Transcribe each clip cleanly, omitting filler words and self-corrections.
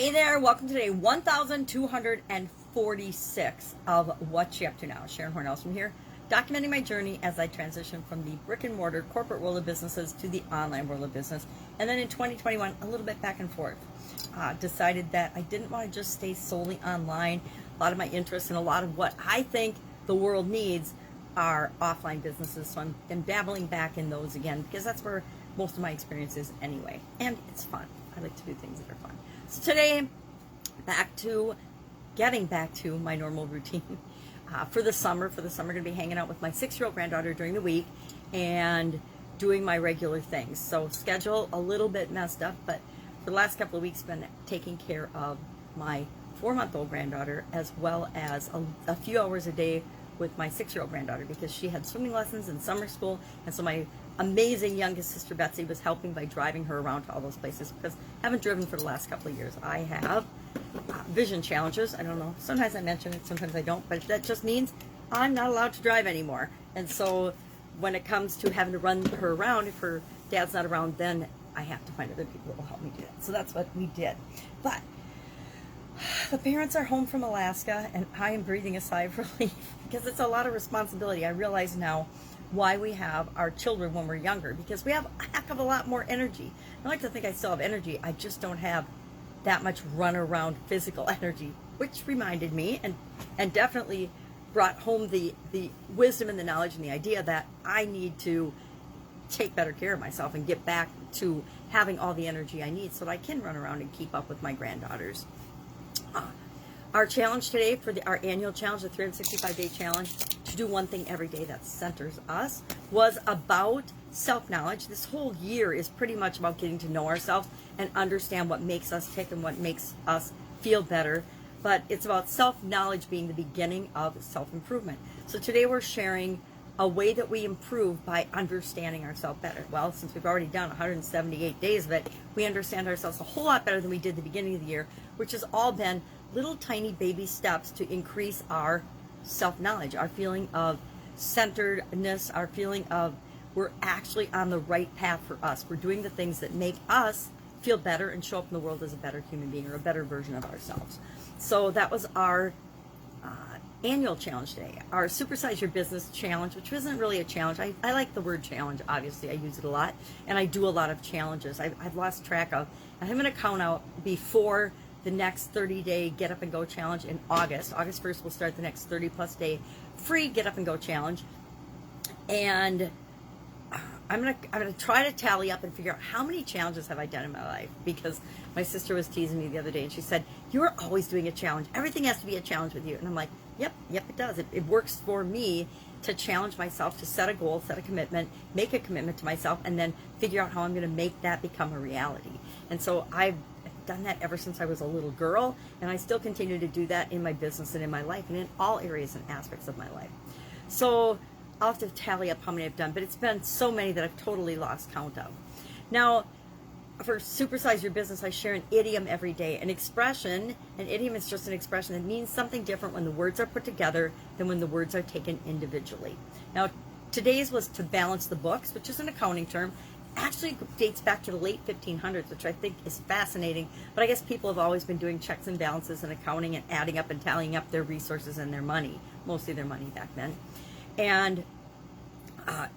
Hey there, welcome to day 1246 of What You Up To Now. Sharon Horne-Ellstrom here, documenting my journey as I transition from the brick and mortar corporate world of businesses to the online world of business. And then in 2021, a little bit back and forth. Decided that I didn't want to just stay solely online. A lot of my interests and a lot of what I think the world needs are offline businesses. So I'm dabbling back in those again because that's where most of my experience is anyway. And it's fun. I like to do things that are fun. So today, getting back to my normal routine for the summer. For the summer, I'm going to be hanging out with my 6-year-old granddaughter during the week and doing my regular things. So schedule a little bit messed up, but for the last couple of weeks, been taking care of my 4-month-old granddaughter as well as a few hours a day with my 6-year-old granddaughter because she had swimming lessons in summer school, and so my amazing youngest sister Betsy was helping by driving her around to all those places because I haven't driven for the last couple of years. I have vision challenges. I don't know. Sometimes I mention it, sometimes I don't, but that just means I'm not allowed to drive anymore. And so when it comes to having to run her around, if her dad's not around, then I have to find other people that will help me do that. So that's what we did. But the parents are home from Alaska, and I am breathing a sigh of relief because it's a lot of responsibility. I realize now why we have our children when we're younger, because we have a heck of a lot more energy. I like to think I still have energy. I just don't have that much run around physical energy, which reminded me and definitely brought home the wisdom and the knowledge and the idea that I need to take better care of myself and get back to having all the energy I need so that I can run around and keep up with my granddaughters. Our challenge today for our annual challenge, the 365-day challenge, to do one thing every day that centers us, was about self-knowledge. This whole year is pretty much about getting to know ourselves and understand what makes us tick and what makes us feel better. But it's about self-knowledge being the beginning of self-improvement. So today we're sharing a way that we improve by understanding ourselves better. Well, since we've already done 178 days of it, we understand ourselves a whole lot better than we did at the beginning of the year, which has all been little tiny baby steps to increase our self-knowledge, our feeling of centeredness, our feeling of we're actually on the right path for us. We're doing the things that make us feel better and show up in the world as a better human being or a better version of ourselves. So that was our annual challenge today. Our Supersize Your Business challenge, which isn't really a challenge. I like the word challenge, obviously. I use it a lot, and I do a lot of challenges. I've lost track of. I'm going to count out before the next 30-day Get Up and Go challenge in August. August 1st, we'll start the next 30-plus day free Get Up and Go challenge. And I'm gonna try to tally up and figure out how many challenges have I done in my life, because my sister was teasing me the other day and she said, "You're always doing a challenge. Everything has to be a challenge with you." And I'm like, yep, it does. It works for me to challenge myself, to set a goal, set a commitment, make a commitment to myself, and then figure out how I'm going to make that become a reality. And so I've done that ever since I was a little girl, and I still continue to do that in my business and in my life and in all areas and aspects of my life. So I'll have to tally up how many I've done, but it's been so many that I've totally lost count of. Now, for Supersize Your Business, I share an idiom every day. An expression, an idiom is just an expression that means something different when the words are put together than when the words are taken individually. Now, today's was to balance the books, which is an accounting term. Actually dates back to the late 1500s, which I think is fascinating. But I guess people have always been doing checks and balances and accounting and adding up and tallying up their resources and their money, mostly their money back then. And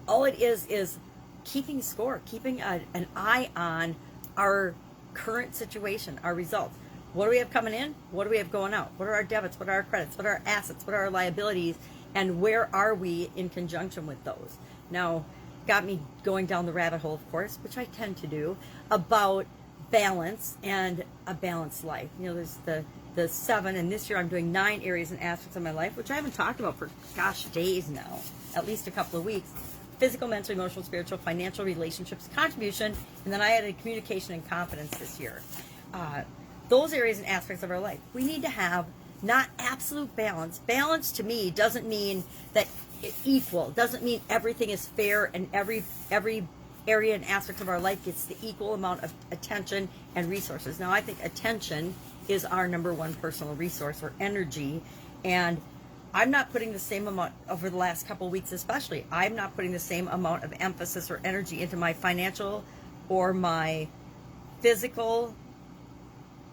all it is keeping score, keeping an eye on our current situation, our results. What do we have coming in? What do we have going out? What are our debits? What are our credits? What are our assets? What are our liabilities? And where are we in conjunction with those? Now, got me going down the rabbit hole, of course, which I tend to do, about balance and a balanced life. You know, there's the 7, and this year I'm doing 9 areas and aspects of my life, which I haven't talked about for, days now, at least a couple of weeks. Physical, mental, emotional, spiritual, financial, relationships, contribution, and then I added communication and confidence this year. Those areas and aspects of our life, we need to have not absolute balance. Balance to me doesn't mean that equal, doesn't mean everything is fair and every area and aspect of our life gets the equal amount of attention and resources. Now, I think attention is our number one personal resource, or energy, and I'm not putting the same amount over the last couple of weeks, especially. I'm not putting the same amount of emphasis or energy into my financial or my physical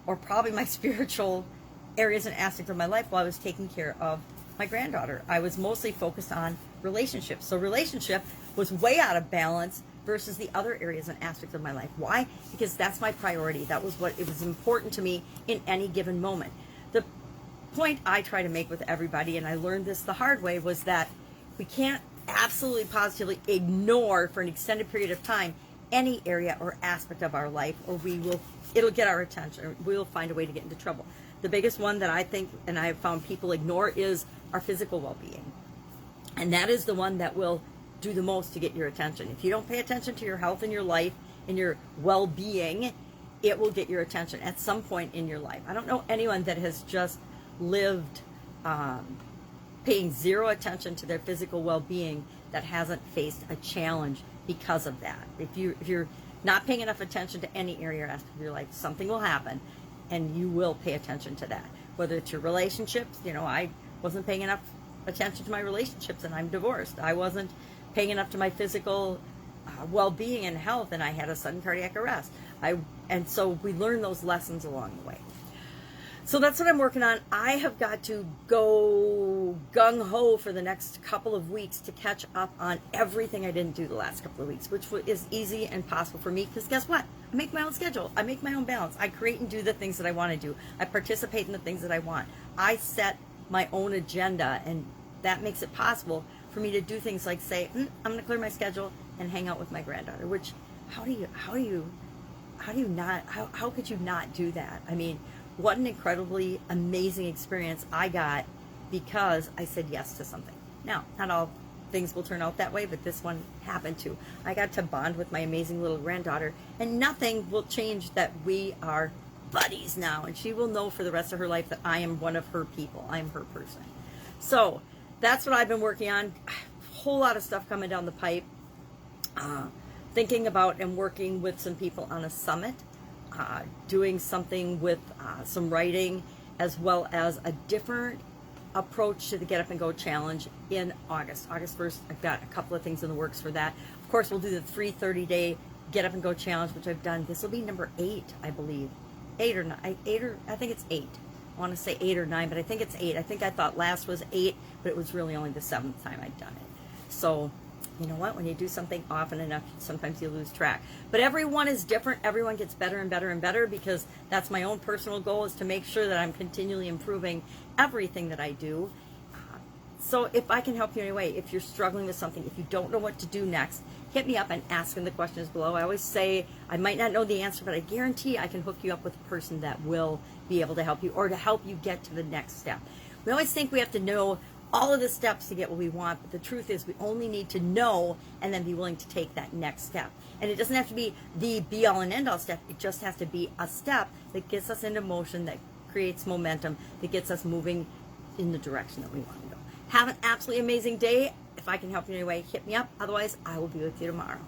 or probably my spiritual areas and aspects of my life while I was taking care of my granddaughter. I was mostly focused on relationships. So relationship was way out of balance versus the other areas and aspects of my life. Why? Because that's my priority. That was what it was important to me in any given moment. The point I try to make with everybody, and I learned this the hard way, was that we can't absolutely positively ignore for an extended period of time any area or aspect of our life, or it'll get our attention, or we'll find a way to get into trouble. The biggest one that I think, and I have found people ignore, is our physical well-being. And that is the one that will do the most to get your attention. If you don't pay attention to your health and your life and your well-being, it will get your attention at some point in your life. I don't know anyone that has just lived paying zero attention to their physical well-being that hasn't faced a challenge because of that. If you're not paying enough attention to any area or aspect of your life, something will happen, and you will pay attention to that. Whether it's your relationships, I wasn't paying enough attention to my relationships, and I'm divorced. I wasn't paying enough to my physical well-being and health, and I had a sudden cardiac arrest. And so we learn those lessons along the way. So that's what I'm working on. I have got to go gung-ho for the next couple of weeks to catch up on everything I didn't do the last couple of weeks, which is easy and possible for me, because guess what? I make my own schedule. I make my own balance. I create and do the things that I want to do. I participate in the things that I want. I set my own agenda, and that makes it possible for me to do things like say, I'm going to clear my schedule and hang out with my granddaughter, which how could you not do that? I mean, what an incredibly amazing experience I got because I said yes to something. Now, not all things will turn out that way, but this one happened to. I got to bond with my amazing little granddaughter, and nothing will change that we are buddies now, and she will know for the rest of her life that I am one of her people. I am her person. So that's what I've been working on. A whole lot of stuff coming down the pipe. Thinking about and working with some people on a summit, doing something with some writing, as well as a different approach to the Get Up and Go Challenge in August. August 1st, I've got a couple of things in the works for that. Of course, we'll do the 30-day Get Up and Go Challenge, which I've done. This will be number 8, I believe. 8 or 9, I think it's 8. I want to say 8 or 9, but I think it's 8. I think I thought last was 8, but it was really only the 7th time I'd done it. So, you know what? When you do something often enough, sometimes you lose track. But everyone is different. Everyone gets better and better and better, because that's my own personal goal, is to make sure that I'm continually improving everything that I do. So if I can help you in any way, if you're struggling with something, if you don't know what to do next, hit me up and ask in the questions below. I always say I might not know the answer, but I guarantee I can hook you up with a person that will be able to help you, or to help you get to the next step. We always think we have to know all of the steps to get what we want, but the truth is we only need to know and then be willing to take that next step. And it doesn't have to be the be-all and end-all step. It just has to be a step that gets us into motion, that creates momentum, that gets us moving in the direction that we want to go. Have an absolutely amazing day. If I can help you in any way, hit me up. Otherwise, I will be with you tomorrow.